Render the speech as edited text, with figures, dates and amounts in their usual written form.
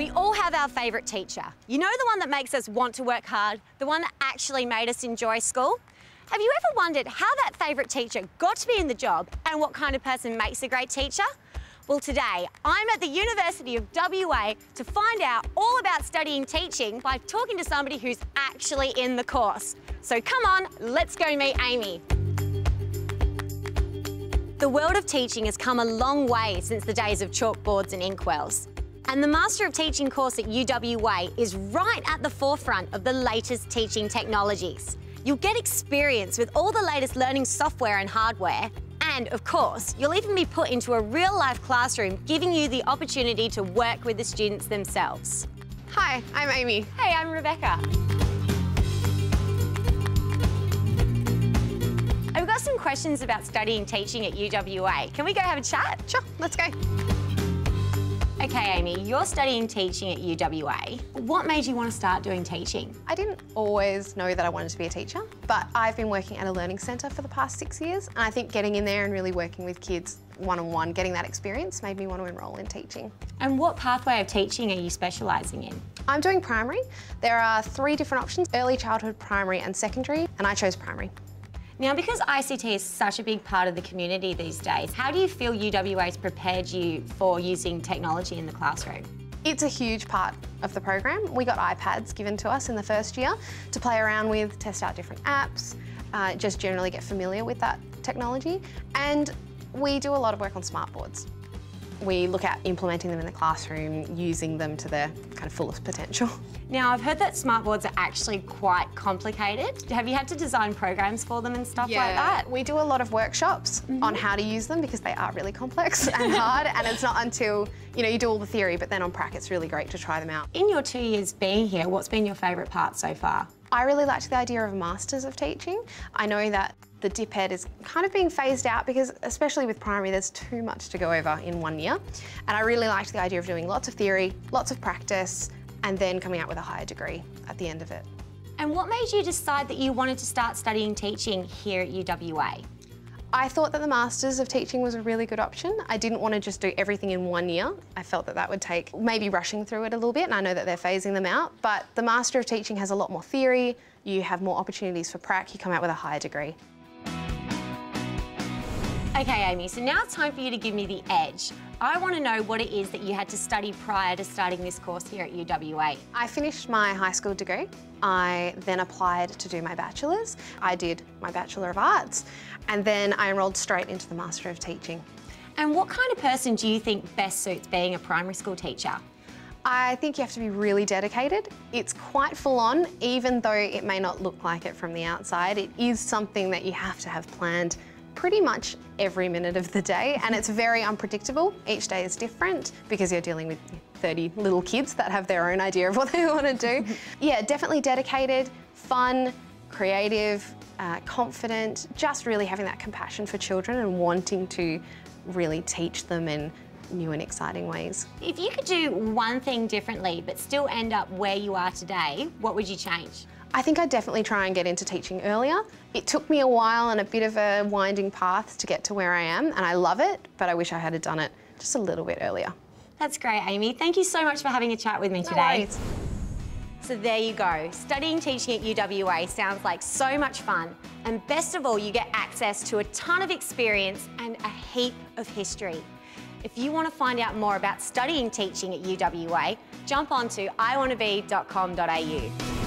We all have our favourite teacher. You know, the one that makes us want to work hard, the one that actually made us enjoy school? Have you ever wondered how that favourite teacher got to be in the job and what kind of person makes a great teacher? Well, today I'm at the University of WA to find out all about studying teaching by talking to somebody who's actually in the course. So come on, let's go meet Amy. The world of teaching has come a long way since the days of chalkboards and inkwells. And the Master of Teaching course at UWA is right at the forefront of the latest teaching technologies. You'll get experience with all the latest learning software and hardware. And of course, you'll even be put into a real-life classroom, giving you the opportunity to work with the students themselves. Hi, I'm Amy. Hey, I'm Rebecca. I've got some questions about studying teaching at UWA. Can we go have a chat? Sure, let's go. Okay, Amy, you're studying teaching at UWA. What made you want to start doing teaching? I didn't always know that I wanted to be a teacher, but I've been working at a learning centre for the past 6 years, and I think getting in there and really working with kids one-on-one, getting that experience made me want to enrol in teaching. And what pathway of teaching are you specialising in? I'm doing primary. There are 3 different options: early childhood, primary and secondary, and I chose primary. Now, because ICT is such a big part of the community these days, how do you feel UWA has prepared you for using technology in the classroom? It's a huge part of the program. We got iPads given to us in the first year to play around with, test out different apps, just generally get familiar with that technology. And we do a lot of work on smartboards. We look at implementing them in the classroom, using them to their kind of fullest potential. Now, I've heard that smartboards are actually quite complicated. Have you had to design programs for them and stuff like that? We do a lot of workshops on how to use them because they are really complex and hard, and it's not until you do all the theory, but then on prac it's really great to try them out. In your 2 years being here, what's been your favourite part so far? I really liked the idea of a Masters of Teaching. I know that the DipEd is kind of being phased out because, especially with primary, there's too much to go over in 1 year. And I really liked the idea of doing lots of theory, lots of practice, and then coming out with a higher degree at the end of it. And what made you decide that you wanted to start studying teaching here at UWA? I thought that the Masters of Teaching was a really good option. I didn't want to just do everything in 1 year. I felt that that would take maybe rushing through it a little bit, and I know that they're phasing them out, but the Master of Teaching has a lot more theory, you have more opportunities for prac, you come out with a higher degree. Okay, Amy, so now it's time for you to give me the edge. I want to know what it is that you had to study prior to starting this course here at UWA. I finished my high school degree. I then applied to do my bachelor's. I did my Bachelor of Arts, and then I enrolled straight into the Master of Teaching. And what kind of person do you think best suits being a primary school teacher? I think you have to be really dedicated. It's quite full on, even though it may not look like it from the outside. It is something that you have to have planned pretty much every minute of the day, and it's very unpredictable. Each day is different because you're dealing with 30 little kids that have their own idea of what they want to do. Yeah, definitely dedicated, fun, creative, confident, just really having that compassion for children and wanting to really teach them in new and exciting ways. If you could do one thing differently but still end up where you are today, what would you change? I think I'd definitely try and get into teaching earlier. It took me a while and a bit of a winding path to get to where I am, and I love it, but I wish I had done it just a little bit earlier. That's great, Amy. Thank you so much for having a chat with me today. No worries. So there you go. Studying teaching at UWA sounds like so much fun. And best of all, you get access to a ton of experience and a heap of history. If you want to find out more about studying teaching at UWA, jump onto iwannabe.com.au.